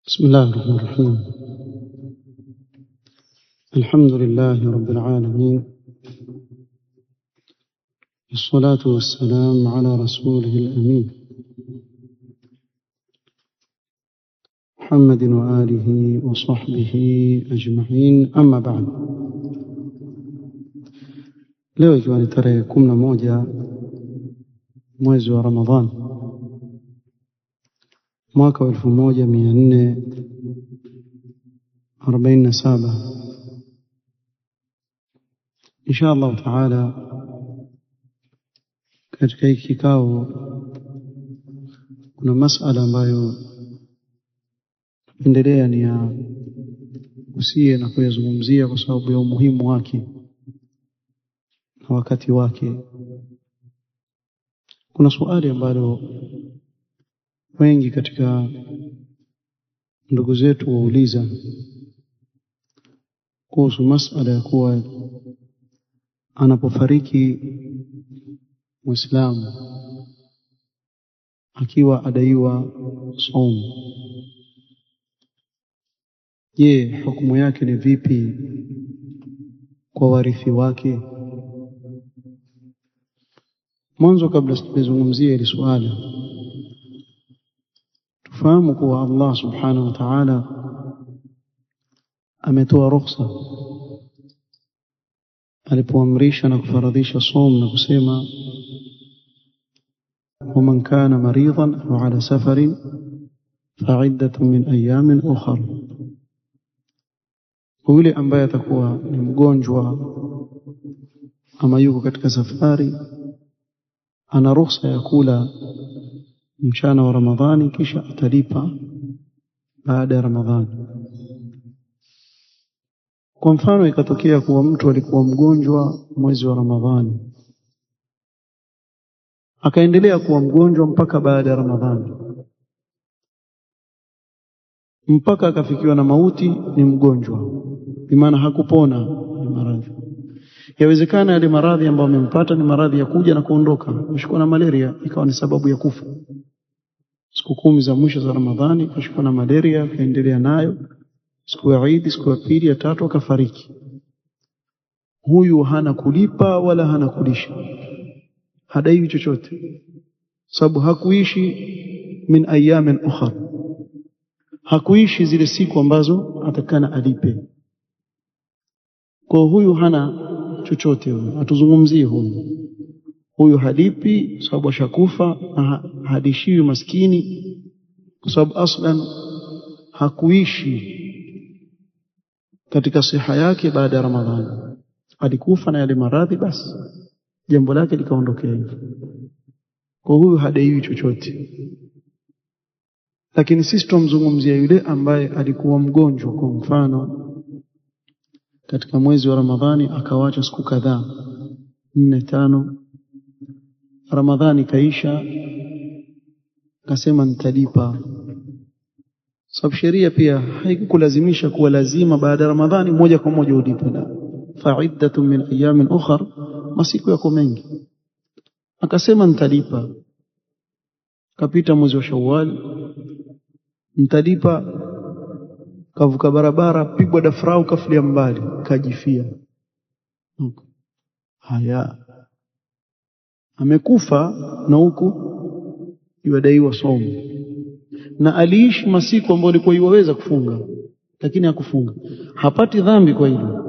بسم الله الرحمن الرحيم. الحمد لله رب العالمين، والصلاة والسلام على رسوله الأمين محمد وآله وصحبه أجمعين، أما بعد. leo ikiwa ni tarehe 11 mwezi wa Ramadhan mwaka wa 1447, insha Allah taala, katika hiki kikao kuna masala ambayo endelea ni ya usie na kuyazungumzia kwa sababu ya umuhimu wake na wakati wake. Kuna swali ambalo wengi katika ndugu zetu wauliza kuhusu masala ya kuwa anapofariki Muislamu akiwa adaiwa saumu, je, hukumu yake ni vipi kwa warithi wake? Mwanzo, kabla sijazungumzia hili swali, tufahamu kuwa Allah subhanahu wa ta'ala ametoa ruhusa alipoamrisha na kufaradhisha saumu na kusema ومن كان مريضا أو على سفر فعدة من أيام أخر. yule ambaye atakuwa ni mgonjwa ama yuko katika safari, ana ruhusa ya kula mchana wa Ramadhani kisha atalipa baada ya Ramadhani. Kwa mfano, ikatokea kuwa mtu alikuwa mgonjwa mwezi wa Ramadhani akaendelea kuwa mgonjwa mpaka baada ya Ramadhani, mpaka akafikiwa na mauti, ni mgonjwa bimaana hakupona ni maradhi. Yawezekana yale maradhi ambayo amempata ni maradhi ya kuja na kuondoka. Mshikwa na malaria ikawa ni sababu ya kufa, siku 10 za mwisho za Ramadhani kashikwa na malaria, akaendelea nayo siku ya Eid, siku ya pili, ya tatu akafariki. Huyu hana kulipa wala hana kulisha, hadaiwi chochote, sababu hakuishi min ayamin ukhra, hakuishi zile siku ambazo atakana alipe. Kwa huyu hana chochote, huyu hatuzungumzie huyu halipi sababu ashakufa, na hadishiwi maskini kwa sababu aslan hakuishi katika siha yake baada ya Ramadhani, alikufa na yale maradhi, basi jambo lake likaondokea hivyo. Kwa huyu hadaiwi chochote. Lakini sisi tumzungumzia yule ambaye alikuwa mgonjwa, kwa mfano katika mwezi wa Ramadhani akawacha siku kadhaa, 4 5, Ramadhani kaisha, akasema nitalipa. Sababu sheria pia haikukulazimisha kuwa lazima baada ya Ramadhani moja kwa moja ulipe, la fa'iddatun min ayamin ukhra, masiku yako mengi. Akasema nitalipa, kapita mwezi wa Shawwal, nitalipa, kavuka barabara, pigwa dafrau, kafilia mbali, kajifia. Haya, amekufa na huku yadaiwa saumu, na aliishi masiku ambayo alikuwa yuweza kufunga lakini hakufunga. Hapati dhambi kwa hilo,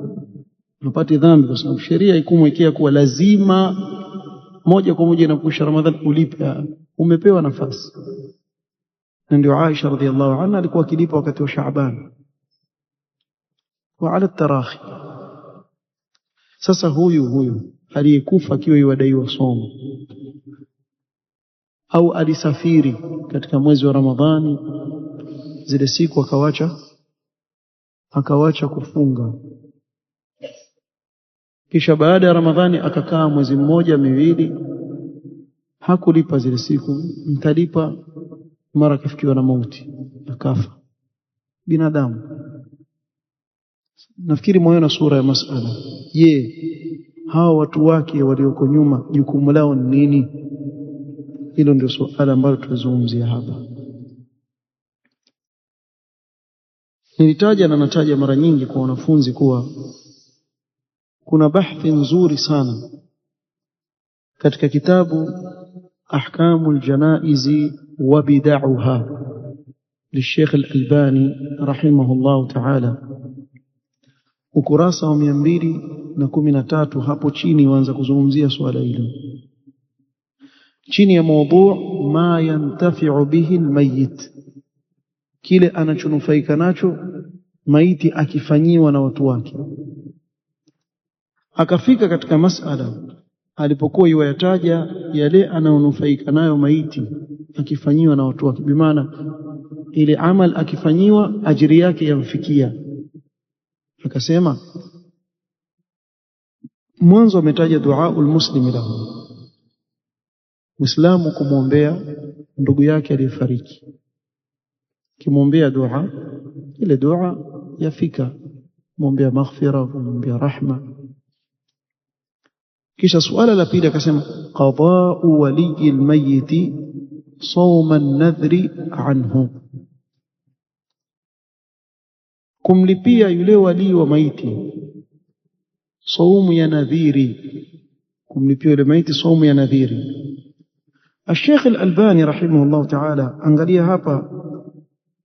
hapati dhambi kwa sababu sheria haikumwekea kuwa lazima moja kwa moja inapoisha Ramadhani ulipe. Umepewa nafasi, na ndio Aisha radhiallahu anha alikuwa akilipa wakati wa Shaaban wa ala tarahi. Sasa huyu aliyekufa akiwa yadaiwa saumu, au alisafiri katika mwezi wa Ramadhani, zile siku akawacha kufunga, kisha baada ya Ramadhani akakaa mwezi 1 2 hakulipa zile siku, mtalipa, mara kafikiwa na mauti akafa. Binadamu. Nafikiri mwaona sura ya masala. Je, hawa watu wake walioko nyuma jukumu lao ni nini? Hilo ndio swala ambalo tunazungumzia hapa. nilitaja na nataja mara nyingi kwa wanafunzi kuwa kuna bahthi nzuri sana katika kitabu Ahkamul Janaizi wa Bid'aha للشيخ الألباني رحمه الله تعالى ukurasa wa 213 hapo chini waanza kuzungumzia swala hilo chini ya mada ma yantafi'u bihi almayyit kile anachonufaika nacho maiti akifanyiwa na watu wake akafika katika masala alipokuwa yataja yale anayonufaika nayo maiti akifanyiwa na watu wake bimaana ile amal akifanyiwa ajiri yake yamfikia akasema mwanzo ametaja duaul muslimi lahu muislamu kumwombea ndugu yake aliyefariki kimwombea dua ile dua yafika muombea maghfira muombea rahma kisha suala la pili akasema qada'u waliyi almayyit sawma an-nadhri anhu kumlipia yule wali wa maiti saumu ya nadhiri kumlipia yule maiti saumu ya nadhiri Sheikh Al-Albani rahimahullah ta'ala angalia hapa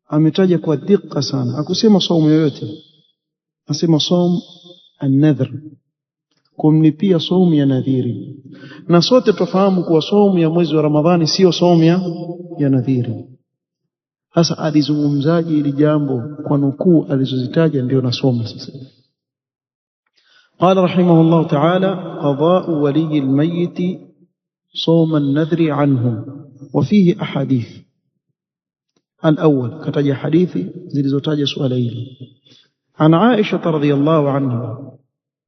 ametaja kwa dikka sana akusema saumu yoyote asema saumu an-nadhr kumlipia saumu ya nadhiri na sote tufahamu kuwa saumu ya mwezi wa Ramadhani sio saumu ya nadhiri hasa alizungumzaji ili jambo kwa nukuu alizozitaja ndio nasoma sasa قال رحمه الله تعالى قضاء ولي الميت صوم النذر عنه وفيه أحاديث الأول كتج حديثي zilizotaja swala hili عن عائشة رضي الله عنها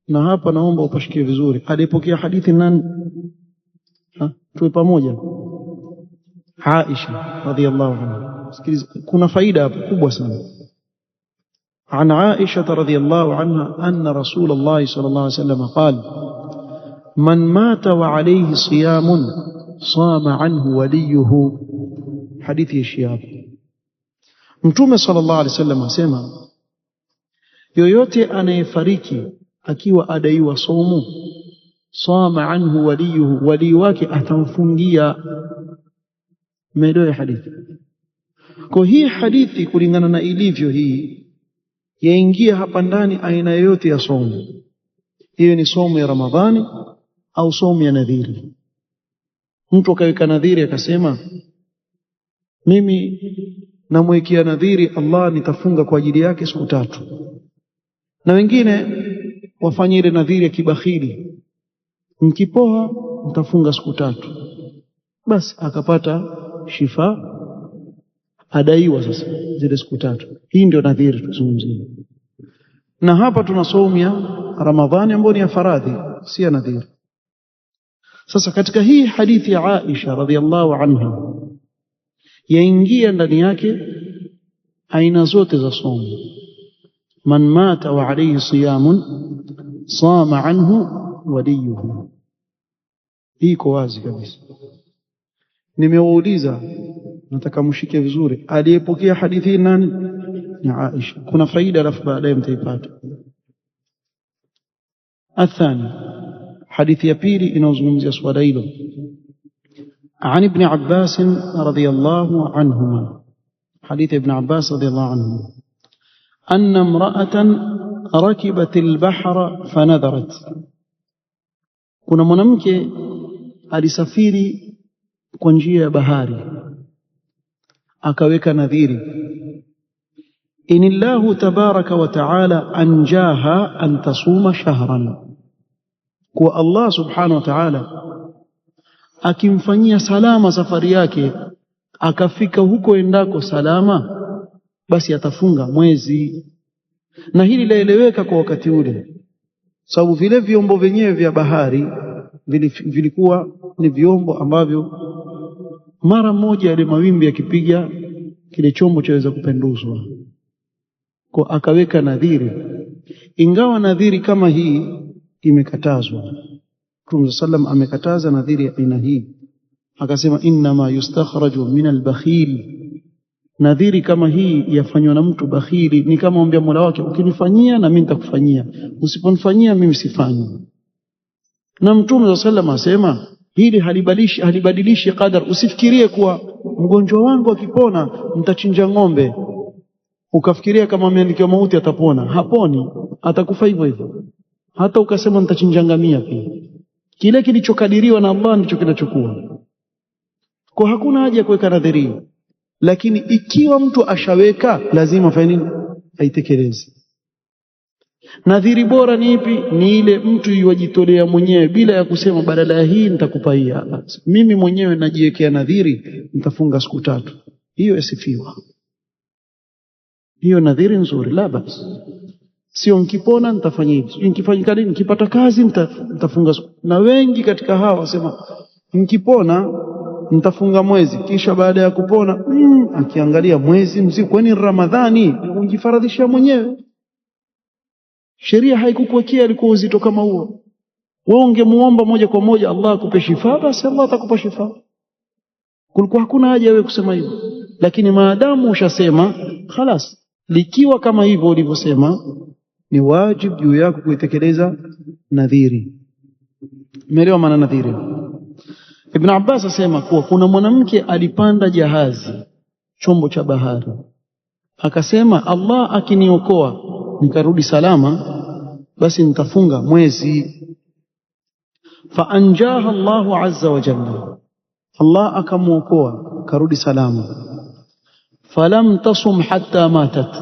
na hapa naomba upashikie vizuri alipokea hadithi nani tuwe pamoja Aisha radhiyallahu anha sikiliza kuna faida hapa kubwa sana عن عائشة رضي الله عنها أن رسول الله صلى الله عليه وسلم قال من مات وعليه صيام صام عنه وليه حديث الشياب متوم صلى الله عليه وسلم asema yoyote anayefariki akiwa adaiwa saumu sama anhu waliyuhu wali wake atamfungia medoe hadithi kwa hii hadithi kulingana na ilivyo hii yaingia hapa ndani aina yoyote ya saumu hiyo ni saumu ya Ramadhani au saumu ya nadhiri mtu akaweka nadhiri akasema mimi namwekea nadhiri Allah nitafunga kwa ajili yake siku 3 na wengine wafanye ile nadhiri ya kibakhili mkipoa mtafunga siku 3 basi akapata shifa adaiwa sasa zile siku 3 hii ndio nadhiri tuzungumzie na hapa tuna saumu ya Ramadhani ambayo ni ya faradhi si ya nadhiri sasa katika hii hadithi ya Aisha radhiallahu anha yaingia ndani yake aina zote za saumu man mata wa alayhi siyamun sama anhu waliyuhu iko wazi kabisa nimeuliza nataka mshike vizuri aliyepokea hadithi nani ni Aisha kuna faida alafu baadaye mtaipata athani hadithi ya pili inazungumzia swala hilo عن ابن عباس رضي الله عنهما حديث ابن عباس رضي الله عنه أن امرأة ركبت البحر فنذرت kuna mwanamke alisafiri kwa njia ya bahari akaweka nadhiri inillahu tabaraka wa taala anjaha an tasuma shahran kwa Allah subhanahu wa ta'ala akimfanyia salama safari yake akafika huko endako salama basi atafunga mwezi na hili laeleweka kwa wakati ule sababu vile vyombo wenyewe vya bahari vilikuwa ni vyombo ambavyo mara moja ile mawimbi yakipiga kile chombo chaweza kupenduzwa kwa akaweka nadhiri ingawa nadhiri kama hii imekatazwa Mtume sallam amekataza nadhiri ya aina hii akasema inna ma yustakhraju min al-bakhil Nadhiri kama hii yafanywa na mtu bakhili, ni kama mwambia Mola wake, ukinifanyia na mimi nitakufanyia, usiponifanyia mimi sifanyi. Na Mtume sallallahu alayhi wasallam asema hili halibadilishi qadar. Usifikirie kuwa mgonjwa wangu akipona nitachinja ng'ombe, ukafikiria kama ameandikiwa mauti atapona. Haponi, atakufa hivyo hivyo. Hata ukasema nitachinja ngamia pia, kile kilichokadiriwa na Allah ndicho kinachokuwa. Kwa hakuna haja ya kuweka nadhiri, lakini ikiwa mtu ashaweka lazima afanye nini? Aitekeleze. Nadhiri bora ni ipi? Ni ile mtu yajitolea mwenyewe bila ya kusema badala ya hii nitakupa hii. Mimi mwenyewe najiwekea nadhiri nitafunga siku 3. Hiyo yasifiwa, hiyo nadhiri nzuri, la basi. Sio nikipona nitafanya hivi, nikifanya nini, nikipata kazi nitafunga siku. Na wengi katika hawa wasema nikipona nitafunga mwezi, kisha baada ya kupona akiangalia mwezi mzima, kwani Ramadhani unjifaradhisha mwenyewe. Sheria haikukuwekea ilikuwa uzito kama huo. Wewe ungemuomba moja kwa moja Allah akupe shifa, basi Allah atakupa shifa. Kulikuwa hakuna haja wewe kusema hivyo. Lakini maadamu ushasema خلاص, likiwa kama hivyo ulivyosema, ni wajibu juu yako kuitekeleza nadhiri. Umeelewa maana nadhiri? Ibn Abbas asema kuwa kuna mwanamke alipanda jahazi, chombo cha bahari, akasema Allah akiniokoa nikarudi salama, basi nitafunga mwezi. Faanjaha Allahu azza wa jalla, Allah akamuokoa karudi salama. Falam tasum hatta matat,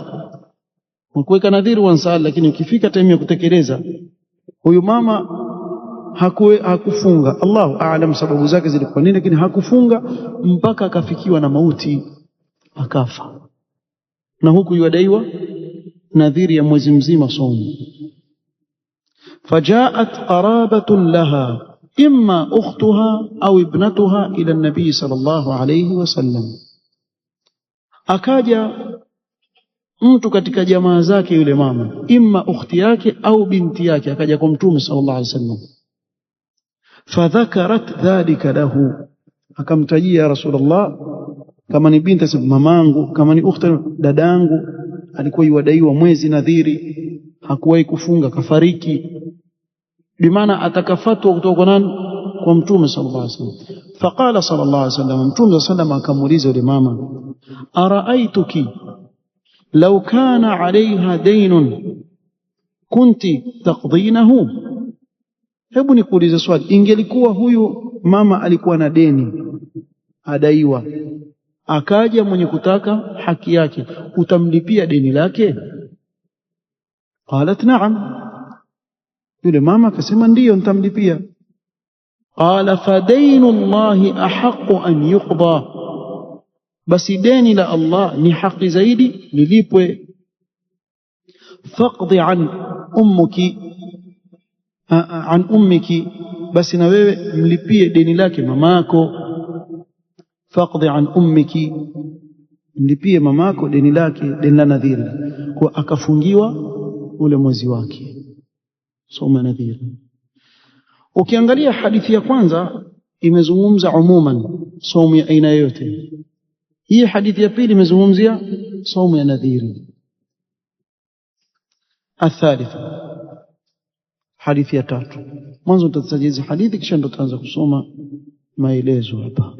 mkuweka nadhiri wansali, lakini ukifika time ya kutekeleza huyu mama hakufunga. Allahu aalam sababu zake zilikuwa nini, lakini hakufunga mpaka akafikiwa na mauti akafa. Na huku yadaiwa nadhiri ya mwezi mzima somo. Fajaat qarabatun laha imma ukhtuha au ibnatuha ila nabii sallallahu alayhi wasallam, akaja mtu katika jamaa zake yule mama, imma ukhti yake au binti yake, akaja kwa Mtume sallallahu alayhi wasallam. Fadhakarat dhalika lahu, akamtajia Rasulullah, kama ni binti asema mamangu, kama ni ukhti dadangu, alikuwa yuadaiwa mwezi nadhiri, hakuwahi kufunga, kafariki. Bimaana atakafatwa kutoka kwa nani? Kwa Mtume sallallahu alaihi wasallam. Faqala sallallahu alaihi wasallam, Mtume sallallahu alaihi wasallam akamuuliza yule mama, araaituki law kana alaiha daynun kunti taqdinahu, hebu nikuulize swali, ingelikuwa huyu mama alikuwa na deni adaiwa, akaja mwenye kutaka haki yake, utamlipia deni lake? Qalat na'am, yule mama akasema ndiyo nitamlipia. Qala fadainu Allahi ahaqqu an yuqda, basi deni la Allah ni haki zaidi lilipwe. Faqdi an ummiki, basi na wewe mlipie deni lake mamako. Faqdi an ummiki, mlipie mamako deni lake, deni la nadhiri. Kwa akafungiwa ule mwezi wake, soma nadhiri. Ukiangalia hadithi ya kwanza imezungumza umuman somo ya aina yote, hii hadithi ya pili imezungumzia somo ya nadhiri. Athalitha, hadithi ya tatu. Mwanzo tutataja hizi hadithi kisha ndo tutaanza kusoma maelezo hapa.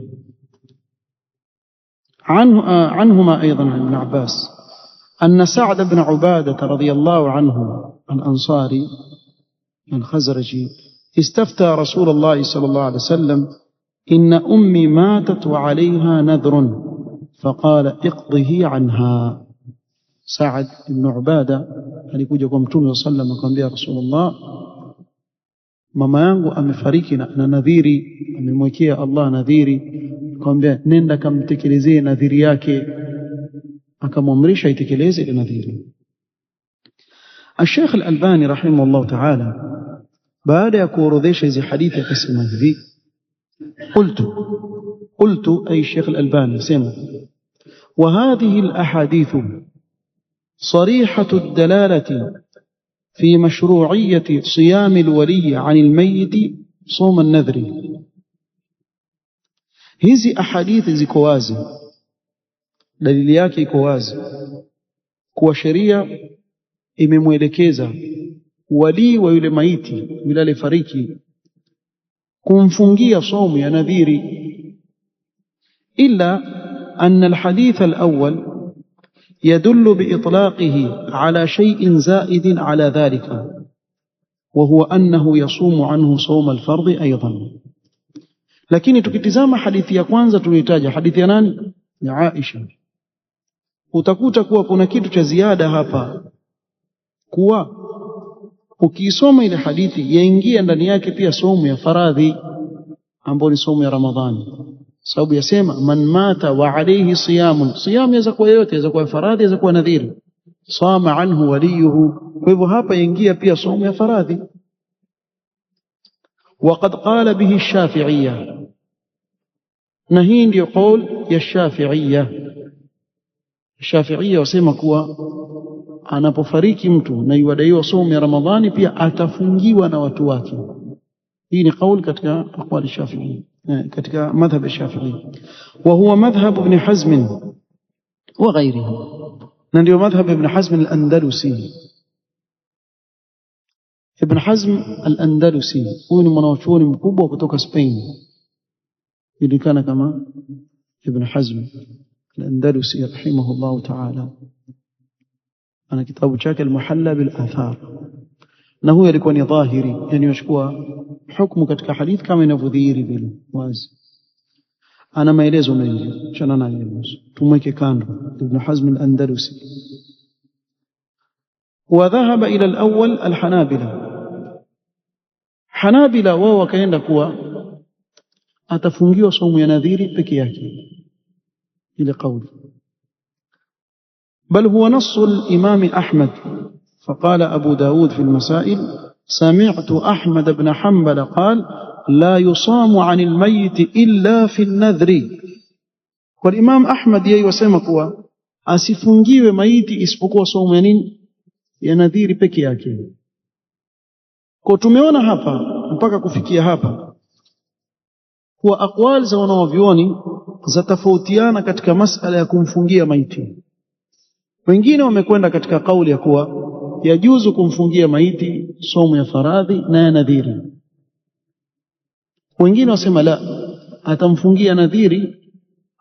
عنهما أيضا عن ابن عباس أن سعد بن عبادة رضي الله عنه الأنصاري الخزرجي استفتى رسول الله صلى الله عليه وسلم إن أمي ماتت وعليها نذر فقال اقضه عنها. سعد بن عبادة alikuja kwa Mtume صلى الله عليه وسلم akamwambia Rasulullah, mama yangu amefariki na nadhiri, amemwekea Allah nadhiri. Akamwambia nenda kamtekelezee nadhiri yake, akamwamrisha itekeleze ile nadhiri. Sheikh Al-Albani rahimahullah ta'ala baada ya kuorodhesha hizi hadithi akasema hivi, qultu ay Sheikh Al-Albani sema, wa hadhihi al-ahadith sarihatu ad-dalalati في مشروعية صيام الولي عن الميت صوم النذر. hizi ahadithi ziko wazi dalili yake iko wazi kuwa sheria imemwelekeza wali wa yule maiti yule alifariki kumfungia somo ya nadhiri, illa anna alhadith alawwal يدل بإطلاقه على شيء زائد على ذلك وهو أنه يصوم عنه صوم الفرض أيضا. lakini tukitizama hadithi ya kwanza tulitaja, hadithi ya nani? Ya Aisha, utakuta kuwa kuna kitu cha ziada hapa, kuwa ukisoma ile hadithi yaingia ndani yake pia somo ya faradhi ambayo ni somo ya Ramadhani, sababu yasema man mata wa alayhi siyamun, siyam yaweza kuwa yote, yaweza kuwa faradhi, yaweza kuwa nadhiri, sama anhu waliyuhu. Kwa hivyo hapa yaingia pia somo ya faradhi. وقد قال به الشافعية، na hii ndio kauli ya Shafi'iyya. Shafi'iyya wasema kuwa anapofariki mtu na yuadaiwa somo ya Ramadhani pia atafungiwa na watu wake. hii ni kauli katika aqwali Shafi'iyya, katika madhhab Shafi'iyya. Wa huwa madhhab Ibn Hazm wa ghayrihi, na ndio madhhab Ibn Hazm al-Andalusi. Ibn Hazm al-Andalusi huyu ni mwanachuoni mkubwa kutoka Spain, julikana kama Ibn Hazm al-Andalusi rahimahullah ta'ala. ana kitabu chake al-Muhalla bil Athar, na huyu alikuwa ni dhahiri, yani yachukua hukumu katika hadith kama inavyodhihiri vile wazi. ana maelezo mengi, chana naye tumweke kando. Ibn Hazm al-Andalusi. وذهب إلى الأول الحنابلة. Hanabila wao wakaenda kuwa atafungiwa somo ya nadhiri peke yake, ile kauli. بل هو نص الإمام أحمد، فقال أبو داود في المسائل: سمعت أحمد بن حنبل قال: لا يصام عن الميت إلا في النذر. والإمام أحمد يسمى kuwa asifungiwe maiti isipokuwa somo ya nini? Ya nadhiri peke yake. Kwa tumeona hapa mpaka kufikia hapa kuwa aqwali za wanavyuoni zatofautiana katika masala ya kumfungia maiti. Wengine wamekwenda katika kauli ya kuwa yajuzu kumfungia maiti somo ya faradhi na ya nadhiri. Wengine wasema la, atamfungia nadhiri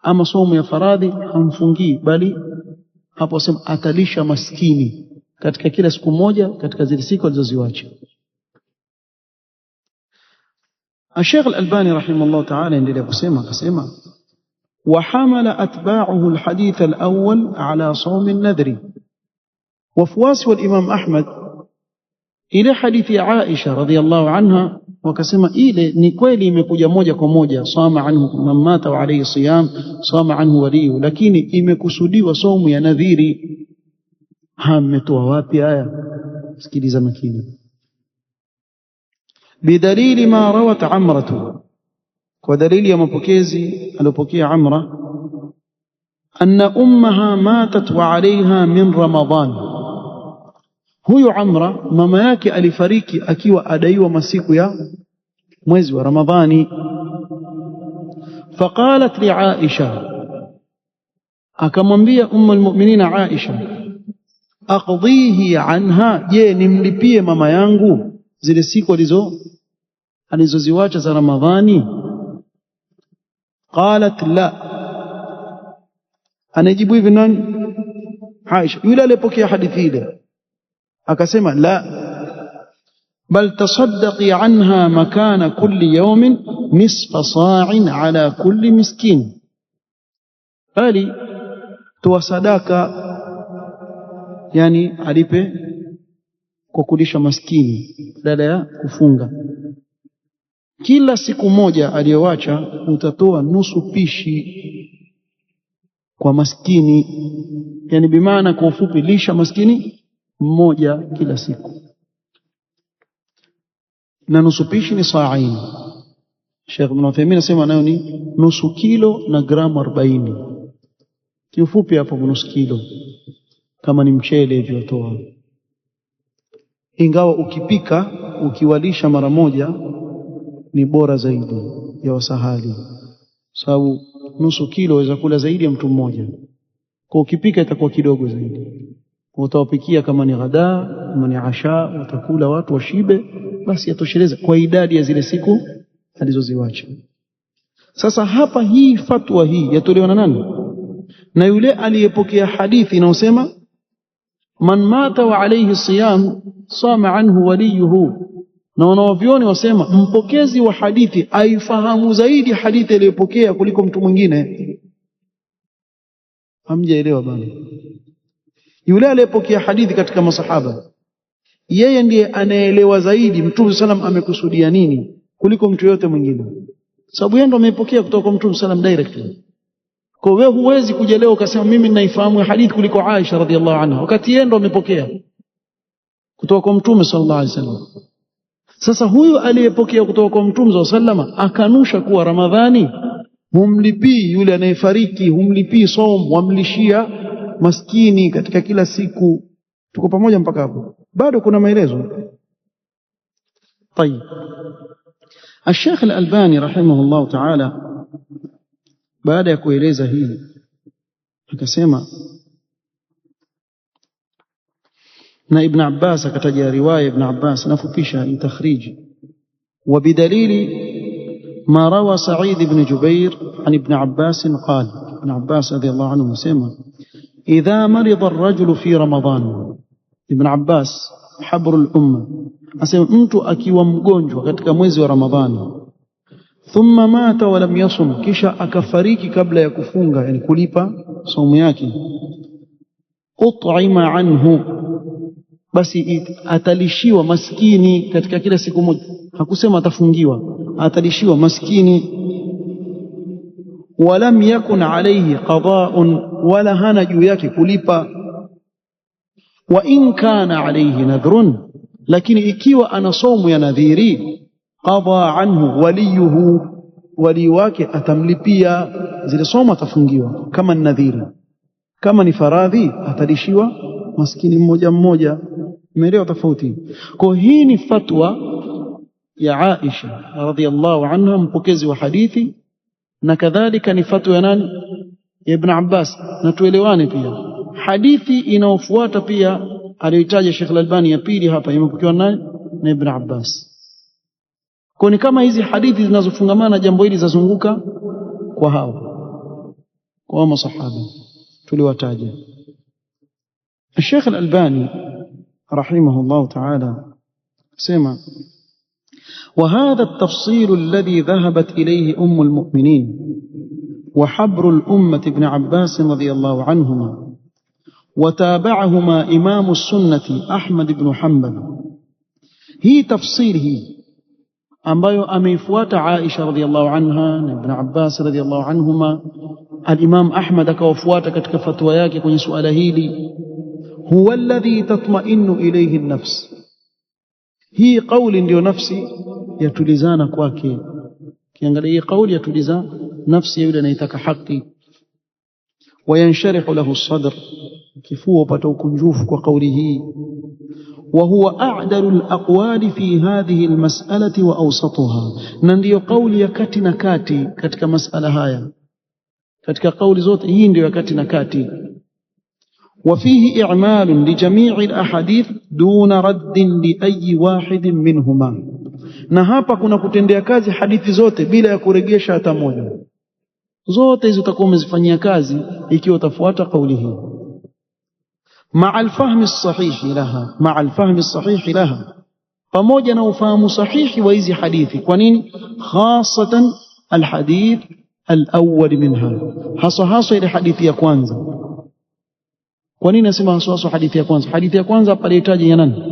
ama somo ya faradhi hamfungii, bali hapo wasema atalisha maskini katika kila siku moja katika zile siku alizoziacha. Sheikh Al-Albani rahimahullah ta'ala endelea kusema, akasema: وحمل أتباعه الحديث الأول على صوم النذر. وفواس والإمام أحمد إلى حديث عائشة رضي الله عنها وكسما إلى نكويلي imekuja moja kwa moja sama anhu man mata wa alayhi siyam sama anhu waliyu, lakini imekusudiwa somo ya nadhiri. Mmetoa wapi haya? Sikiliza makini. Bidalili ma rawat Amratu, kwa dalili ya mapokezi aliyopokea Amra, anna ummaha matat wa alayha min Ramadhan. Huyu Amra mama yake alifariki akiwa adaiwa masiku ya mwezi wa Ramadhani. Faqalat li Aisha, akamwambia ummul mu'minin Aisha: aqdhihi anha, je nimlipie mama yangu zile siku alizoziwacha za Ramadhani? Qalat la. Anajibu hivi nani? Aisha, yule aliyepokea hadithi ile akasema la, bal tasaddaqi anha makana kulli yawmin nisfa sa'in ala kulli miskin, bali toa sadaka, yani alipe kwa kulisha maskini badala ya kufunga. Kila siku moja aliyoacha utatoa nusu pishi kwa maskini, yani bimaana kwa ufupi lisha maskini mmoja kila siku, na nusu pishi ni sa'in. Sheikh Ibn Uthaymeen anasema nayo ni nusu kilo na gramu 40. Kiufupi hapo nusu kilo kama ni mchele hivyo utoa, ingawa ukipika ukiwalisha mara moja ni bora zaidi ya wasahali, sababu nusu kilo waweza kula zaidi ya mtu mmoja. Kwa ukipika itakuwa kidogo zaidi. Utawapikia kama ni ghadaa, kama ni asha, watakula watu washibe, basi yatosheleza kwa idadi ya zile siku alizoziwacha. Sasa hapa hii fatwa hii yatolewa na nani? Na yule aliyepokea hadithi inayosema man mata wa alayhi siyam sama anhu waliyuhu. Na wanaovioni wasema mpokezi wa hadithi aifahamu zaidi hadithi aliyopokea kuliko mtu mwingine. Hamjaelewa bana? Yule aliyepokea hadithi katika masahaba, yeye ndiye anaelewa zaidi Mtume sallam amekusudia nini kuliko mtu yote mwingine, sababu yeye ndo amepokea kutoka kwa Mtume sallam directly. Kwa wewe huwezi kuja leo ukasema mimi ninaifahamu hadithi kuliko Aisha radhiallahu anha, wakati yeye ndo amepokea kutoka kwa Mtume sallallahu alaihi wasallam. Sasa huyu aliyepokea kutoka kwa Mtume sallallahu alaihi wasallam akanusha kuwa Ramadhani humlipii yule anayefariki, humlipii saum, wamlishia maskini katika kila siku. Tuko pamoja mpaka hapo? Bado kuna maelezo. طيب الشيخ الألباني رحمه الله تعالى baada ya kueleza hili akasema, na Ibn Abbas akataja riwaya Ibn Abbas, nafupisha ni takhriji, وبدليل ما روى سعيد بن جبير عن ابن عباس قال, ابن عباس رضي الله عنه سمع إذا مرض الرجل في رمضان. ابن عباس حبر الأمة asema mtu akiwa mgonjwa katika mwezi wa Ramadhani, thumma mata wa lam yasum, kisha akafariki kabla ya kufunga, yani kulipa saumu yake, ut'ima anhu, basi atalishiwa maskini katika kila siku moja. Hakusema atafungiwa, atalishiwa maskini. Walam yakun alayhi qada'un, wala hana juu yake kulipa. Wa in kana alayhi nadhrun, lakini ikiwa ana somu ya nadhiri, qada anhu waliyuhu, wali wake atamlipia zile somu, atafungiwa kama ni nadhiri. Kama ni faradhi atalishiwa maskini mmoja mmoja. Umeelewa tofauti? Kwa hii ni fatwa ya Aisha radhiallahu anha, mpokezi wa hadithi, na kadhalika ni fatwa ya nani? Ya Ibn Abbas. Na tuelewane pia, hadithi inayofuata pia aliyotaja Sheikh Al-Albani ya pili hapa imepokewa nani? Na Ibn Abbas. Kwa ni kama hizi hadithi zinazofungamana jambo hili zazunguka kwa hao, kwa masahaba tuliwataja. Sheikh Al-Albani rahimahullah ta'ala sema, وهذا التفصيل الذي ذهبت إليه أم المؤمنين وحبر الأمة ابن عباس رضي الله عنهما وتابعهما إمام السنة أحمد بن حنبل. هي تفصيله ambayo ameifuata Aisha radhiallahu anha na Ibn Abbas radhiallahu anhuma, al-Imam Ahmad akawafuata katika fatwa yake kwenye suala hili. Huwa alladhi tatma'innu ilayhi an-nafs, hii kauli ndio nafsi yatulizana kwake. Kiangalia hii kauli yatuliza nafsi ya yule anayetaka haki. Wayansharihu lahu as-sadr, kifua upata ukunjufu kwa kauli hii. وهو أعدل الأقوال في هذه المسألة وأوسطها, na ndiyo kauli ya kati na kati katika masala haya. Katika kauli zote hii ndiyo ya kati na kati. وفيه إعمال لجميع الأحاديث دون رد لأي واحد منهما, na hapa kuna kutendea kazi hadithi zote bila ya kuregesha hata moja. Zote hizo utakuwa umezifanyia kazi ikiwa utafuata kauli hii. مع الفهم الصحيح لها, مع الفهم الصحيح لها, pamoja na ufahamu sahihi wa hizi hadithi. Kwa nini? Khasatan alhadith alawwal minha, hasa ile hadithi ya kwanza. Kwa nini nasema hasa hadithi ya kwanza? Hadithi ya kwanza pale itaji ya nani?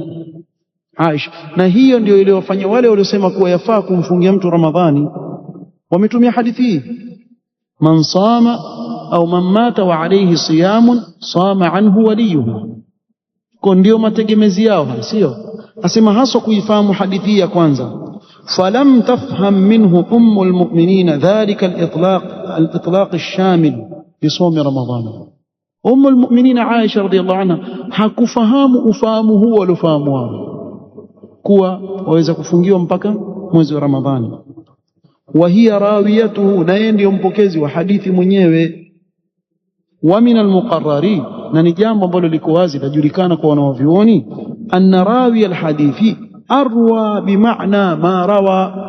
Aisha. Na hiyo ndio iliyofanya wale waliosema kuwa yafaa kumfungia mtu Ramadhani wametumia hadithi hii, man sama au man mata wa alayhi siyamun sama anhu waliyuhu. Kwa ndio mategemezi yao, sio? Asema hasa kuifahamu hadithi ya kwanza. Falam tafham minhu ummul mu'minin dhalika al-itlaq ash-shamil li sawm Ramadhan. Ummul mu'minin Aisha radhiyallahu anha hakufahamu ufahamu huo waliofahamu wao, kuwa waweza kufungiwa mpaka mwezi wa Ramadhani. Wa hiya rawiyatuhu, na yeye ndio mpokezi wa hadithi mwenyewe. wa min almuqarrari, na ni jambo ambalo liko wazi lajulikana kwa wanavyuoni, anna rawi alhadithi arwa bimaana ma rawa,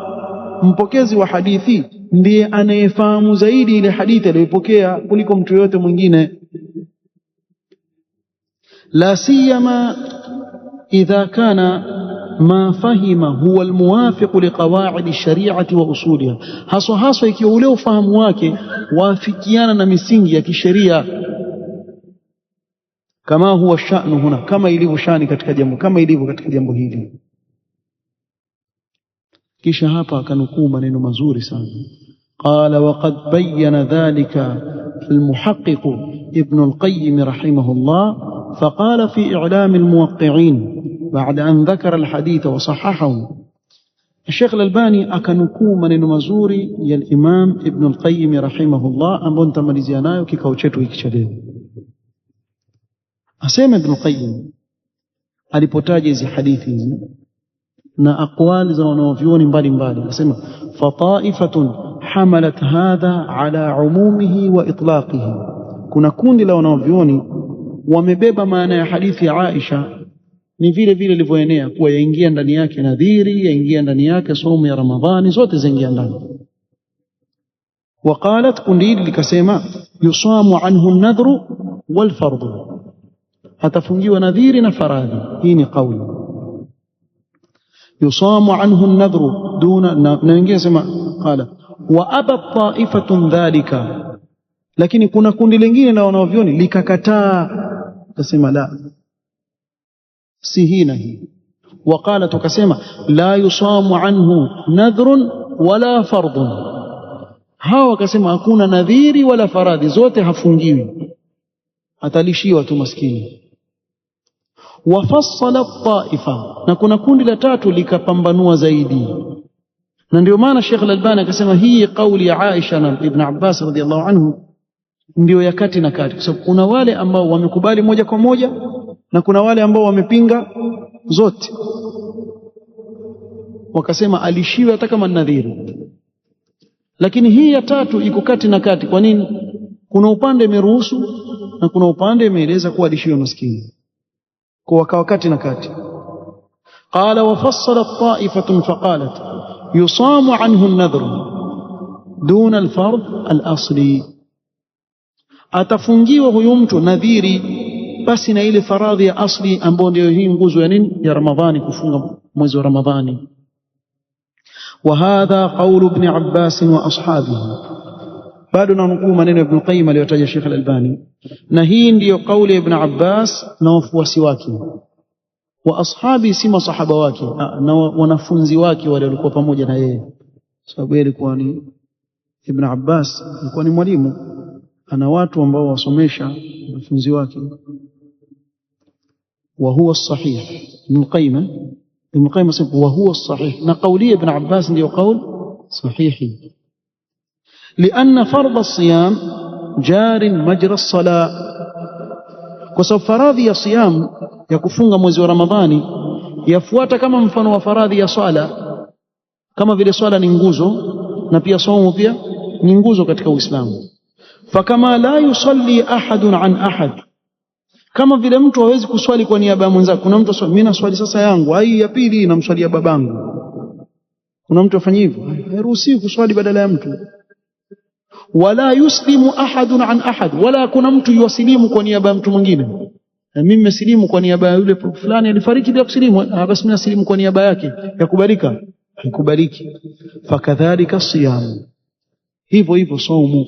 mpokezi wa hadithi ndiye anayefahamu zaidi ile hadithi aliyopokea kuliko mtu yote mwingine. La siyama idha kana ma fahima huwa almuwafiq liqawaid alshari'ati wa usuliha, haswa ikiwa ule ufahamu wake waafikiana na misingi ya kisheria. Kama huwa sha'nu huna, kama ilivyo shani katika jambo, kama ilivyo katika jambo hili. Kisha hapa akanukuu maneno mazuri sana. Qala wa qad bayyana dhalika almuhaqqiq ibn al-Qayyim rahimahullah, faqala fi i'lam al-muwaqqi'in ba'da an dhakara al-hadith wa sahahahu. Sheikh al-Albani akanukuu maneno mazuri ya al-Imam Ibn al-Qayyim rahimahullah, ambayo nitamalizia nayo kikao chetu hiki cha leo. Asema Ibn al-Qayyim alipotaja hizi hadithi hizi na aqwali za wanavyuoni mbalimbali, asema fataifatun hamalat hadha ala umumihi wa itlaqihi, kuna kundi la wanavyuoni wamebeba maana ya hadithi ya Aisha ni vile vile ilivyoenea, kuwa yaingia ndani yake nadhiri, yaingia ndani yake somo ya Ramadhani, zote zaingia ndani. Waqalat, kundi hili likasema yusamu anhu an-nadhru wal fardhu, atafungiwa nadhiri na faradhi. Hii ni kauli. Yusamu anhu an-nadhru duna, na wengine sema qala wa aba ta'ifatun dhalika, lakini kuna kundi lingine la wanavyuoni likakataa, kasema la, si hii na hii. Waqala, tukasema la yusamu anhu nadhrun wala fardun, hawa wakasema hakuna nadhiri wala faradhi, zote hafungiwi, atalishiwa tu maskini. Wafassala taifa, na kuna kundi la tatu likapambanua zaidi, na ndio maana Sheikh al-Albani akasema hii kauli ya Aisha na Ibn Abbas radhiallahu anhu ndio ya kati na kati, kwa sababu kuna wale ambao wamekubali moja kwa moja na kuna wale ambao wamepinga zote, wakasema alishiwe hata kama nadhiri. Lakini hii ya tatu iko kati na kati. Kwa nini? Kuna upande imeruhusu na kuna upande imeeleza kuwa alishiwe maskini, kwa wakawa kati na kati. Qala wafassalat ta'ifatun faqalat yusamu anhu an-nadhru duna al-fard al-asli, atafungiwa huyu mtu nadhiri basi na ile faradhi ya asli ambayo ndio hii nguzo ya nini, ya Ramadhani, kufunga mwezi wa Ramadhani. Wa hadha qawlu ibn Abbas wa ashabihi, bado nanukuu maneno ya Ibn Qayyim aliyotaja Sheikh al-Albani, na hii ndiyo kauli ya Ibn Abbas na wafuasi wake. Wa ashabi, si masahaba wake, na wanafunzi wake wale walikuwa pamoja na yeye, sababu yeye alikuwa ni Ibn Abbas alikuwa ni mwalimu, ana watu ambao wasomesha wanafunzi wake. Wa huwa sahih, Ibn Qayyim asema wa huwa sahih, na kauli Ibn Abbas ndiyo kauli sahihi. لأن فرض الصيام جار مجرى الصلاة, kwa sababu faradhi ya siyam ya kufunga mwezi wa Ramadhani yafuata kama mfano wa faradhi ya swala, kama vile swala ni nguzo na pia saumu pia ni nguzo katika Uislamu. Fakama la yusalli ahadun an ahad, kama vile mtu hawezi kuswali kwa niaba ya mwenzake. Kuna mtu mimi naswali sasa yangu, ai ya pili namswalia babangu, kuna mtu afanye hivyo, hairuhusiwi kuswali badala ya mtu. Wala yuslimu ahadun an ahad, wala kuna mtu yuwasilimu kwa niaba ya mtu mwingine. Mimi nimesilimu kwa niaba ya yule fulani alifariki bila kusilimu, basi mimi nasilimu kwa niaba yake, yakubalika? Haikubaliki. Fakadhalika siyam, hivyo hivyo saumu,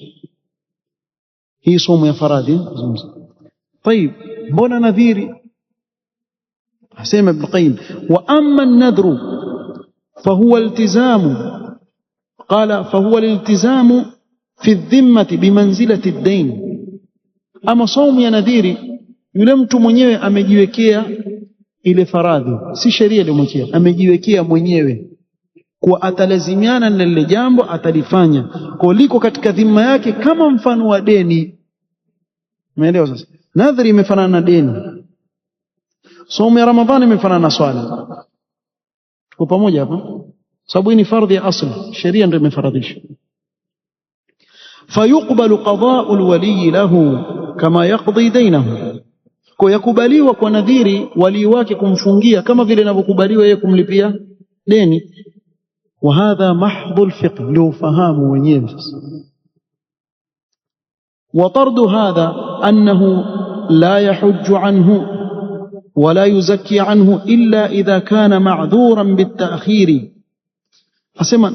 hii saumu ya faradhi. طيب, mbona nadhiri? Asema Ibn Qayyim wa amma an-nadhru fahuwa iltizamu, qala fahuwa iltizamu fi adh-dhimmati bimanzilati ad-dayn. Ama saumu ya nadhiri, yule mtu mwenyewe amejiwekea ile faradhi, si sheria iliyomwekea, amejiwekea mwenyewe kwa atalazimiana na lile jambo, atalifanya, kwa liko katika dhima yake kama mfano wa deni. Umeelewa sasa? Nadhiri imefanana na deni, saumu ya Ramadhani imefanana na swala. Tuko pamoja hapa? Sababu hii ni fardhi ya asli, sheria ndio imefaradhisha. Fayuqbalu qada'u al-wali lahu kama yaqdi dainahu, kwa yakubaliwa kwa nadhiri wali wake kumfungia kama vile inavyokubaliwa yeye kumlipia deni. Wa hadha mahdhu alfiqh, ndio ufahamu wenyewe sasa. Wa tardu hadha annahu la yahujju anhu wala yuzakki anhu illa idha kana ma'dhuran bitakhiri. Asema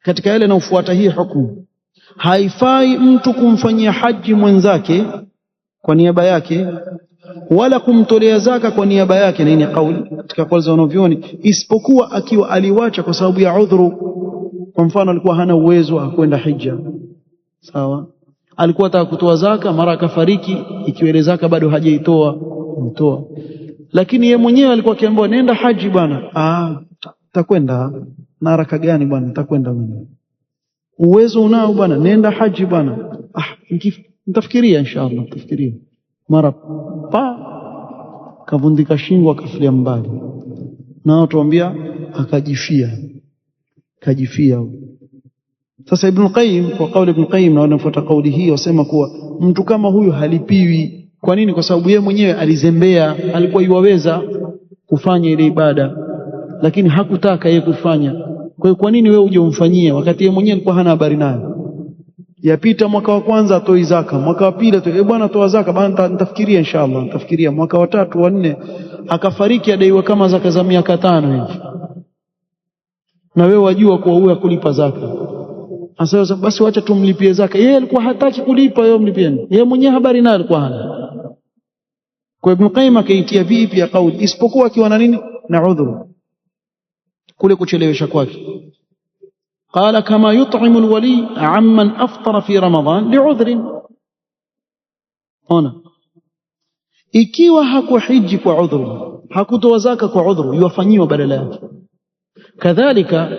katika yale inayofuata hii hukumu, haifai mtu kumfanyia haji mwenzake kwa niaba yake wala kumtolea zaka kwa niaba yake, na hii ni kauli katika kauli za wanavyuoni, isipokuwa akiwa aliwacha kwa sababu ya udhuru. Kwa mfano alikuwa hana uwezo wa kwenda hija, sawa, alikuwa ataka kutoa zaka mara akafariki, ikiwa ile zaka bado hajaitoa mtoa, lakini yeye mwenyewe alikuwa akiambiwa nenda haji bwana. Takwenda na haraka gani bwana, takwenda mwenyewe, uwezo unao bwana, nenda haji bwana. Nitafikiria inshallah, nitafikiria. Mara kavundika shingo akafilia mbali, na watu waambia akajifia. Sasa Ibn Qayyim, kwa kauli Ibn Qayyim na wanafuata kauli hii, wasema kuwa mtu kama huyu halipiwi. Kwa nini? Kwa sababu yeye mwenyewe alizembea, alikuwa yuwaweza kufanya ile ibada lakini hakutaka yeye kufanya. Kwa hiyo kwa nini wewe uje umfanyie wakati yeye mwenyewe alikuwa hana habari nayo? Yapita mwaka wa kwanza atoi zaka, mwaka wa pili atoi, bwana toa zaka bwana, nitafikiria inshallah, nitafikiria. Mwaka wa tatu wa nne akafariki, adaiwa kama zaka za miaka 5 hivi, na wewe wajua kuwa huyu akulipa zaka. Sasa basi wacha tumlipie zaka. Yeye alikuwa hataki kulipa, yeye mlipieni, yeye mwenyewe habari nayo alikuwa hana. Kwa Ibn Qayyim akaitia vipi ya kauli, isipokuwa akiwa na nini, na udhuru, kule kuchelewesha kwake. Qala kama yut'imu alwali amman aftara fi Ramadhan li'udhrin. Ona, ikiwa hakuhiji kwa udhuru, hakutoa zaka kwa udhuru, yufanyiwa badala yake. Kadhalika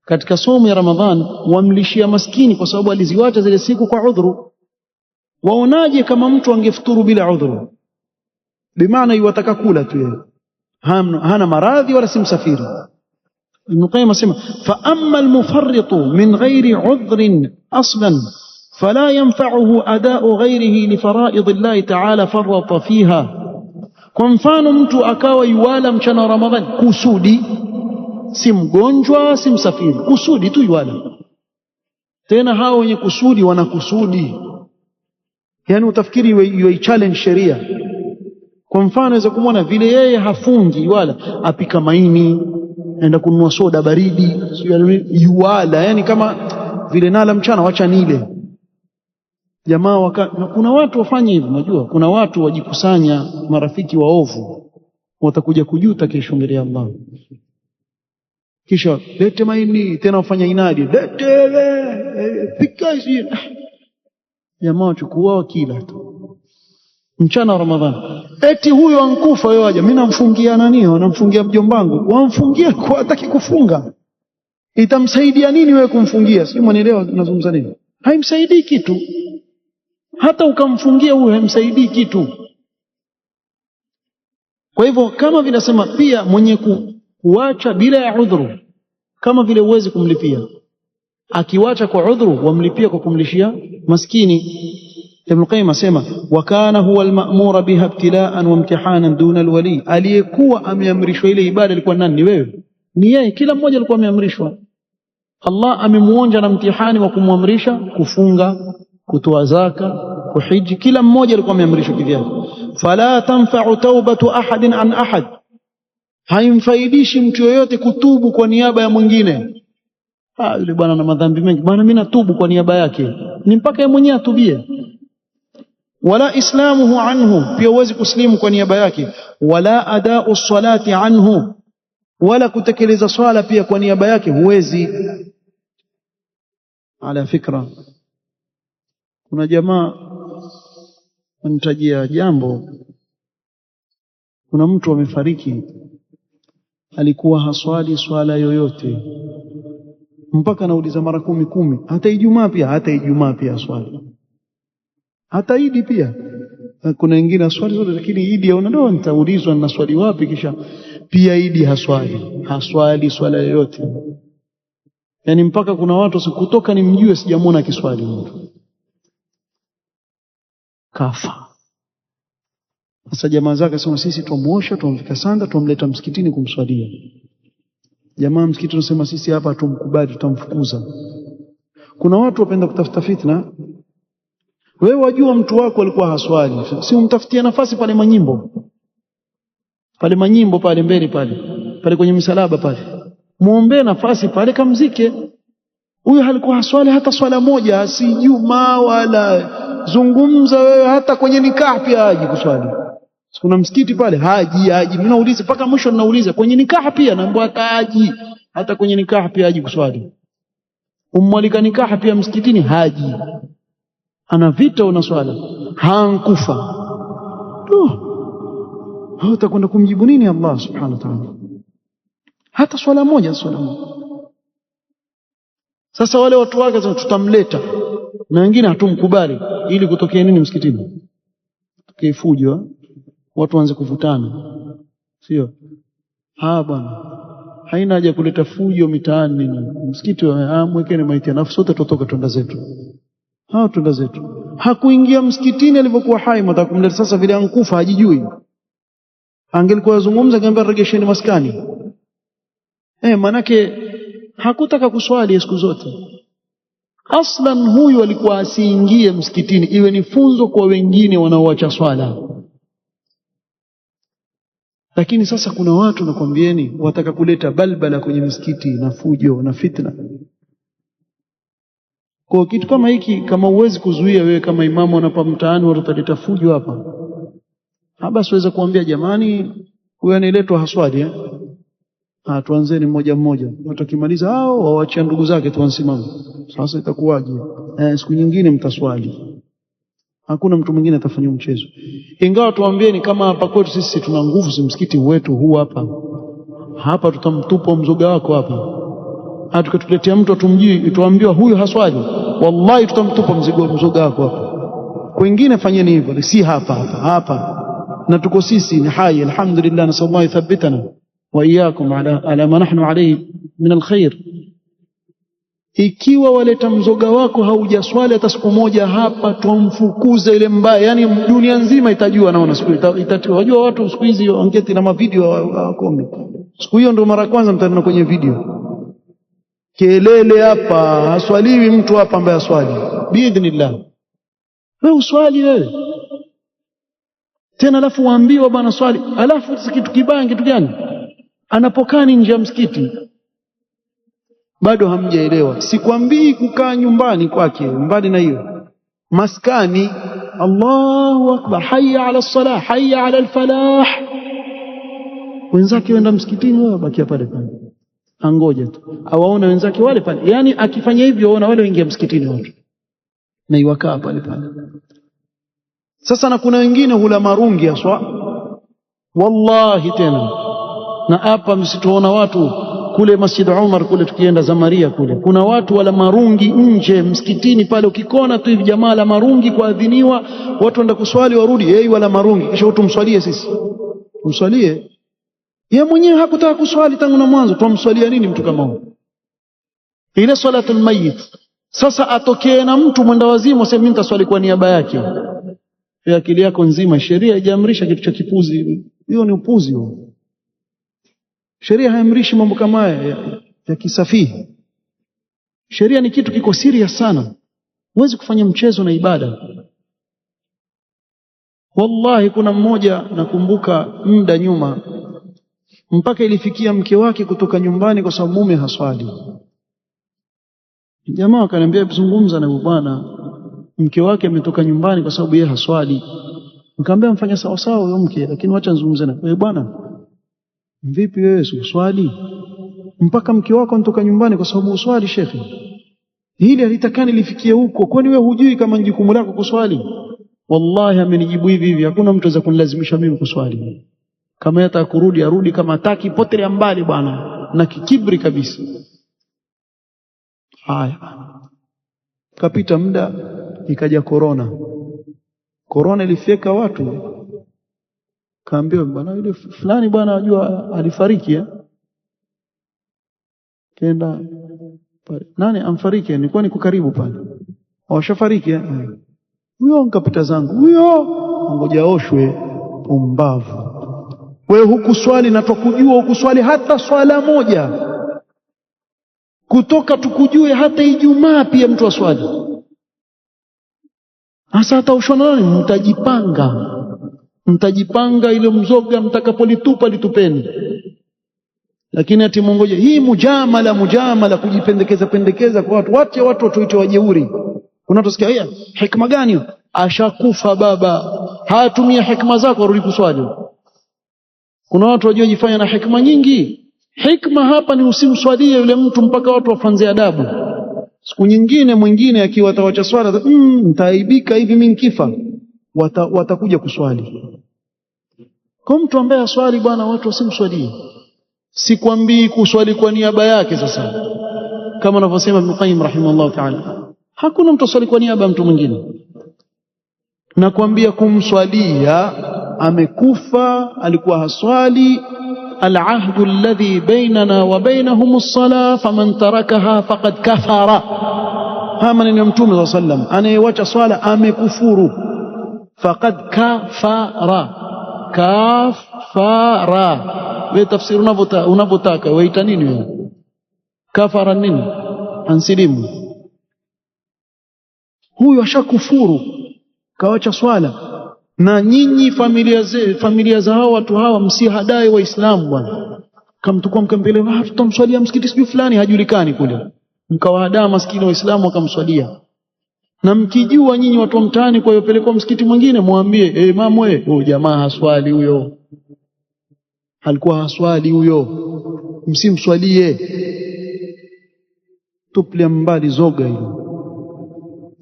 katika somo ya Ramadhan wamlishia maskini kwa sababu aliziwacha zile siku kwa udhuru. Waonaje kama mtu angefuturu bila udhuru? Bimaana yuwataka kula tu yeye, hana maradhi wala si msafiri. Ibn Qayyim asema fa amma almufarritu min ghairi udhrin aslan fala yanfa'uhu ada'u ghairihi li fara'id Allah ta'ala farrata fiha. Kwa mfano mtu akawa yuwala mchana wa Ramadhani kusudi, si mgonjwa si msafiri, kusudi tu yuwala. Tena hao wenye kusudi wanakusudi, yani utafikiri you challenge sheria. Kwa mfano aweza kumwona vile yeye hafungi wala apika maini, enda kununua soda baridi, yuwala, yani kama vile nala mchana wacha nile. Jamaa kuna watu wafanye hivyo, unajua kuna watu wajikusanya, marafiki waovu, watakuja kujuta kesho mbele ya Allah. Kisha lete maini, tena wafanya inadi, lete pika hizi. Jamaa wachukua kila tu mchana wa Ramadhani, eti huyo ankufa yeye aje, mimi namfungia nani? Namfungia mjombangu. Wamfungia kwa hataki kufunga, itamsaidia nini wewe kumfungia? Si mwanielewa nazungumza nini? Haimsaidii kitu, hata ukamfungia huyo haimsaidii kitu. Kwa hivyo kama vile nasema pia mwenye kuacha bila ya udhuru, kama vile uwezi kumlipia, akiwacha kwa udhuru wamlipia kwa kumlishia maskini. Ibn Qayyim asema wa kana huwa al-ma'mura biha ibtila'an wa imtihanan duna al-wali. Aliyekuwa ameamrishwa ile ibada alikuwa nani? Ni wewe, ni yeye. Kila mmoja alikuwa ameamrishwa. Allah amemuonja na mtihani wa kumwamrisha kufunga, kutoa zaka, kuhiji. Kila mmoja alikuwa ameamrishwa kivyake. Fala tanfa'u tawbatu ahadin an ahad, haimfaidishi mtu yoyote kutubu kwa niaba ya mwingine. Yule bwana na madhambi mengi bwana, mimi natubu kwa niaba yake, ni mpaka yeye mwenyewe atubie. Wala islamuhu anhu, pia huwezi kuslimu kwa niaba yake. Wala adau salati anhu, wala kutekeleza swala pia kwa niaba yake huwezi. Ala fikra, kuna jamaa wanitajia jambo, kuna mtu amefariki, alikuwa haswali swala yoyote, mpaka nauliza mara 10, hata Ijumaa pia swali, hata Idi pia. Kuna wengine swali zote, lakini Idi yaona nitaulizwa na swali wapi, kisha pia Idi haswali swala yoyote. Yani mpaka kuna watu kutoka nimjue sijamwona kiswali mtu. kafa. Sasa jamaa zake sema sisi tumuosha, tumvika sanda, tumleta msikitini kumswalia. Jamaa msikiti tunasema sisi hapa tumkubali, tutamfukuza. Kuna watu wapenda kutafuta fitna. Wewe wajua mtu wako alikuwa haswali, si umtafutie nafasi pale Manyimbo. Pale Manyimbo pale mbele pale kwenye misalaba pale. Muombe nafasi pale kamzike. Huyo alikuwa haswali hata swala moja, si Juma wala zungumza wewe, hata kwenye nikah pia haji kuswali. Kuna msikiti pale haji. Mimi nauliza mpaka mwisho ninauliza kwenye nikah pia naambiwa hata haji. Hata kwenye nikah pia haji kuswali. Umwalika nikah pia msikitini haji. Ana vita una swala. Hankufa. Utakwenda kumjibu nini Allah subhanahu wa ta'ala? Hata swala moja. Sasa wale watu wake tutamleta na wengine hatumkubali ili kutokea nini msikitini? Tokee fujo, watu waanze kuvutana. Sio? Bwana. Haina haja kuleta fujo mitaani nini. Msikiti mwekeni maiti alafu sote tutoka twenda zetu. Twenda zetu. Hakuingia msikitini alipokuwa hai, mtakumleta sasa vile ankufa hajijui. Angelikuwa yazungumza ngamba regesheni maskani. Manake hakutaka kuswali siku zote. Aslan huyu alikuwa asiingie msikitini, iwe ni funzo kwa wengine wanaoacha swala. Lakini sasa kuna watu nakwambieni wataka kuleta balbala kwenye misikiti na fujo na fitna. Kwa kitu kama hiki, kama uwezi kuzuia wewe kama imamu unapa mtaani watu wataleta fujo hapa, basi waweza kuambia jamani, huyu analetwa haswali tuanzeni mmoja mmoja. Watakimaliza waachia ndugu zake tuansimame. Sasa itakuwaje? Siku nyingine mtaswali. Hakuna mtu mwingine atafanya mchezo. Ingawa tuambieni kama hapa kwetu sisi tuna nguvu, si msikiti wetu huu hapa. Hapa tutamtupa mzoga wako hapa. Tukatuletea mtu atumjui, tuambiwa huyu haswali. Wallahi tutamtupa mzoga wako hapa. Wengine fanyeni hivyo, si hapa. Na tuko sisi ni hai, alhamdulillah, nasallallahu yuthabbitana wa iyyakum ala ma nahnu alayhi min alkhair. Ikiwa waleta mzoga wako haujaswali hata siku moja hapa, tumfukuza ile mbaya. Yani dunia nzima itajua, naona siku itajua. Watu siku hizi ongeti na mavideo wakome. Siku hiyo ndio mara kwanza mtaona kwenye video. Kelele hapa, haswaliwi mtu hapa ambaye aswali. Biidhnillah. Wewe uswali wewe. Tena alafu waambiwa bwana swali. Alafu kitu kibaya kitu gani? Anapokaa nje ya msikiti. Bado hamjaelewa. Sikwambii kukaa nyumbani kwake, mbali na hiyo. Maskani, Allahu akbar, hayya ala salah, hayya ala alfalah. Wenzake wenda msikitini, wao bakia pale. Angoja tu. Awaona wenzake wale pale. Yani akifanya hivyo waona wale waingia msikitini watu. Na iwakaa pale. Sasa na kuna wengine hula marungi aswa. Wallahi tena. Na hapa msituona watu kule Masjid Umar kule tukienda Zamaria kule. Kuna watu wala marungi nje msikitini pale, ukikona tu hivi jamaa la marungi kuadhiniwa, watu wenda kuswali warudi, wala marungi. Kisha tumswalie sisi. Tumswalie. Yeye mwenyewe hakutaka kuswali tangu na mwanzo, tumswalia nini mtu kama huyo? Ile salatul mayyit. Sasa atokee na mtu mwenda wazimu aseme mimi nitaswali kwa niaba yake. Akili yako nzima, sheria haijaamrisha kitu cha kipuzi. Hiyo ni upuzi huo. Sheria haiamrishi mambo kama haya ya kisafihi. Sheria ni kitu kiko serious sana. Huwezi kufanya mchezo na ibada. Wallahi kuna mmoja nakumbuka muda nyuma, mpaka ilifikia mke wake kutoka nyumbani kwa sababu mume haswali. Jamaa akaniambia kuzungumza na bwana, mke wake ametoka nyumbani kwa sababu yeye haswali. Nikamwambia mfanya sawa sawa huyo mke, lakini acha nizungumze naye. Bwana, vipi wewe uswali? Mpaka mke wako anatoka nyumbani kwa sababu uswali shekhi. Hili halitakani lifikie huko. Kwani wewe hujui kama jukumu lako kuswali? Wallahi amenijibu hivi, hakuna mtu anaweza kunilazimisha mimi kuswali. Kama yata kurudi arudi, kama hataki potelea mbali bwana, na kibri kabisa. Haya. Kapita muda ikaja corona ilifika watu. Kaambiwa bwana yule fulani bwana ajua alifariki Kenda pale. Nani amfariki? Nilikuwa niko karibu pale. Washafariki huyo nikapita zangu, huyo ngoja oshwe, pumbavu wewe. Hukuswali na tukujua hukuswali hata swala moja, kutoka tukujue hata Ijumaa pia mtu aswali. Hasa hata ushona nani? Mtajipanga ile mzoga mtakapolitupa litupeni. Lakini ati mongoja hii mujamala kujipendekeza kwa watu watuite wajeuri. Unatosikia haya hikma gani? Ashakufa baba, hatumia hikma zako arudi kuswali. Kuna watu wajifanya na hikma nyingi. Hikma hapa ni usimswalie yule mtu mpaka watu wafanze adabu. Siku nyingine mwingine akiwa atawacha swala, nitaaibika hivi mimi nikifa, watakuja kuswali. Kwa mtu ambaye aswali bwana, watu wasimswalie. Sikwambii kuswali kwa niaba yake. Sasa kama anavyosema Ibn Qayyim rahimahullah ta'ala, hakuna mtu aswali kwa niaba ya mtu mwingine. Nakwambia kumswalia, amekufa alikuwa haswali. العهد الذي بيننا وبينهم الصلاة فمن تركها فقد كفر. هذا من يمتوم صلى الله عليه وسلم أنا يواجه صلاة أمكفور فقد كفر. وتفسير unavotaka waita nini wewe? Kafara nini? Ansilimu. Huyo ashakufuru, kawacha swala. Na nyinyi familia za hao watu hawa msihadai Waislamu bwana. Kamtukua mkampele, tutamswalia msikiti sijui fulani hajulikani kule, mkawahadaa maskini Waislamu wakamswalia. Na mkijua nyinyi watu wa mtaani kwa hiyo pelekwa msikiti mwingine, muambie imamu huyo jamaa haswali, huyo alikuwa haswali, huyo msimswalie. Tupilia mbali zoga hilo.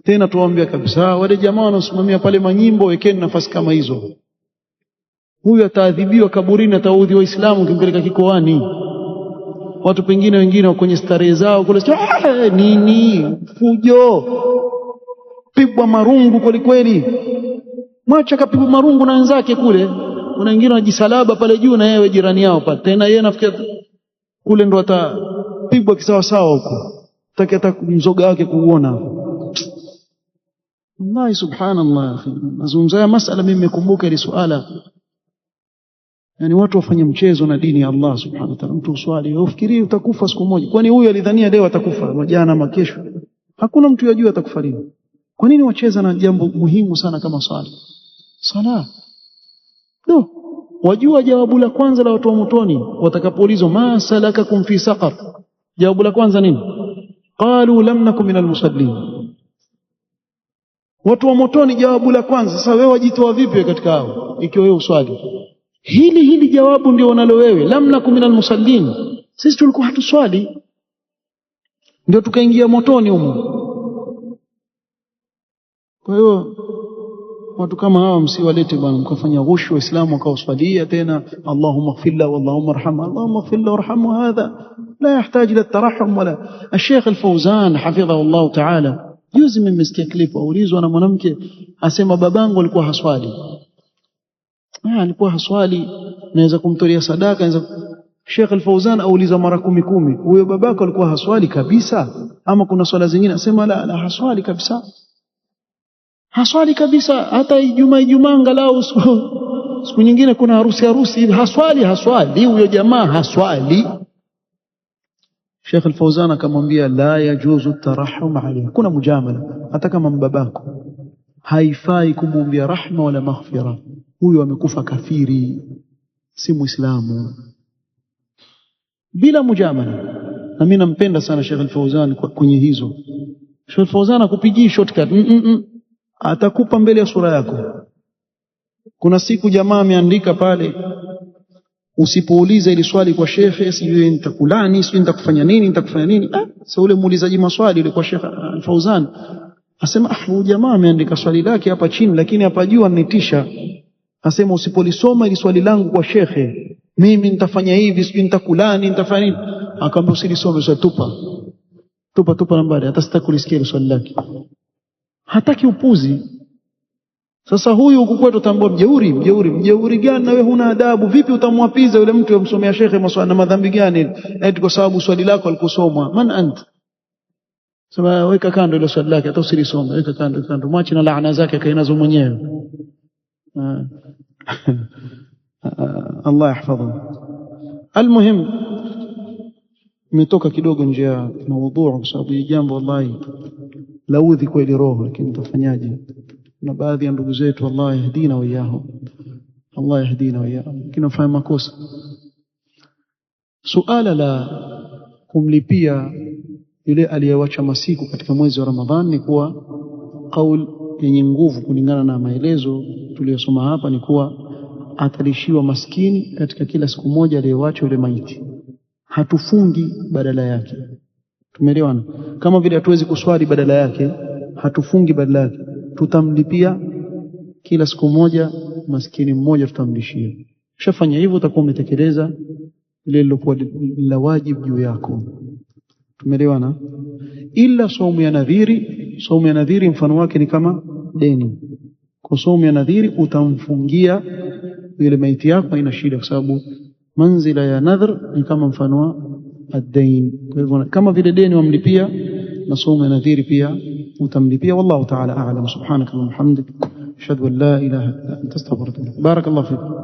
Tena tuwaambia kabisa wale jamaa wanaosimamia pale manyimbo, wekeni nafasi kama hizo. Huyu ataadhibiwa kaburini, ataudhi Waislamu kimpeleka kikoani. Watu pengine wengine wako kwenye starehe zao kule, nini fujo, pigwa marungu kweli kweli. Mwacha kapigwa marungu na wenzake kule. Kuna wengine wajisalaba pale juu na yeye jirani yao pale. Tena yeye nafikiri kule ndo atapigwa kisawa sawa huko. Taki hata mzoga wake kuuona. Wallahi subhanallah akhi. Nazungumzia masala, mimi nimekumbuka ile suala. Yani watu wafanye mchezo na dini ya Allah subhanahu wa ta'ala. Mtu uswali, ufikiri utakufa siku moja. Kwani huyu alidhania leo atakufa, jana ama kesho? Hakuna mtu yajua atakufa lini. Kwa nini wacheza na jambo muhimu sana kama swala? Sala. Wajua jawabu la kwanza la watu wa motoni watakapoulizwa ma salakakum fi saqar? Jawabu la kwanza nini? Qalu lam nakum minal musallin. Watu wa motoni jawabu la kwanza. Sasa wewe wajitoa vipi katika hao ikiwa wewe uswali? Hili jawabu ndio unalo wewe, lam nakum minal musallin. Sisi tulikuwa hatuswali ndio tukaingia motoni humo. Kwa hiyo watu kama hawa msiwalete bwana, mkafanya ghushu Waislamu wakauswalia tena Allahumma ighfir lahu Allahumma arhamhu Allahumma ighfir lahu warhamhu. Hadha la yahtaj ila tarahum wala. Sheikh Al-Fawzan hafidhahu Allah ta'ala, juzi mmesikia clip aulizwa na mwanamke asema babangu alikuwa haswali. Alikuwa haswali, naweza kumtolea sadaka, naweza. Sheikh Al-Fawzan auliza mara 10, huyo babako alikuwa haswali kabisa ama kuna swala zingine? Asema la haswali kabisa. Haswali kabisa, hata Ijumaa angalau siku nyingine kuna harusi haswali huyo jamaa haswali. Sheikh Al-Fawzan akamwambia la yajuzu tarahum alayhi, kuna mujamala. Hata kama mbabako haifai kumwombea rahma wala maghfira, huyo amekufa kafiri, si Muislamu, bila mujamala. Na mimi nampenda sana Sheikh Al-Fawzan kwenye hizo. Sheikh Al-Fawzan akupigii shortcut, atakupa mbele ya sura yako. Kuna siku jamaa ameandika pale, usipouliza ili swali kwa shekhe, sijui nitakulani, sijui nitakufanya nini. Sasa ule muulizaji maswali yule kwa Sheikh Al-Fawzan asema huyu jamaa ameandika swali lake hapa chini, lakini hapa juu anitisha. Asema usipolisoma ili swali langu kwa shekhe, mimi nitafanya hivi, sijui nitakulani, nitafanya nini. Akamwambia usilisome, sasa tupa nambari, hata sitakulisikia ile swali lake. Hataki upuzi. Sasa huyu huku kwetu tambua mjeuri gani? Na wewe huna adabu. Vipi utamwapiza yule mtu yomsomea shekhe maswali na madhambi gani? Eti kwa sababu swali lako alikusomwa. Man ant? sema weka kando ile swali lake, hata usilisome, weka kando, mwache na laana zake kainazo mwenyewe. Allah yahfadhu. Almuhim, nimetoka kidogo nje ya mada kwa sababu hii jambo wallahi laudhi kweli roho, lakini tutafanyaje? Na baadhi ya ndugu zetu, Allah yahdina wa iyahum, Allah yahdina wa iyahum, kinafanya makosa. Suala la kumlipia yule aliyewacha masiku katika mwezi wa Ramadhani ni kuwa kauli yenye nguvu kulingana na maelezo tuliyosoma hapa, ni kuwa atalishiwa maskini katika kila siku moja aliyewacha yule maiti, hatufungi badala yake. Tumeelewana? Kama vile hatuwezi kuswali badala yake, hatufungi badala yake, tutamlipia kila siku moja maskini mmoja, tutamlishia. Ukishafanya hivyo utakuwa umetekeleza ile lilokuwa la wajibu juu yako. Tumeelewana? Ila saumu ya nadhiri, saumu ya nadhiri mfano wake ni kama deni. Kwa saumu ya nadhiri utamfungia yule maiti yako, haina shida, kwa sababu manzila ya nadhr ni kama mfano wa ad-dain. Kwa hivyo kama vile deni wamlipia, na saumu ya nadhiri pia utamlipia. Wallahu ta'ala a'lam. Subhanaka wa bihamdika ashhadu an la ilaha illa anta astaghfiruka wa atubu ilaik. Barakallahu fik.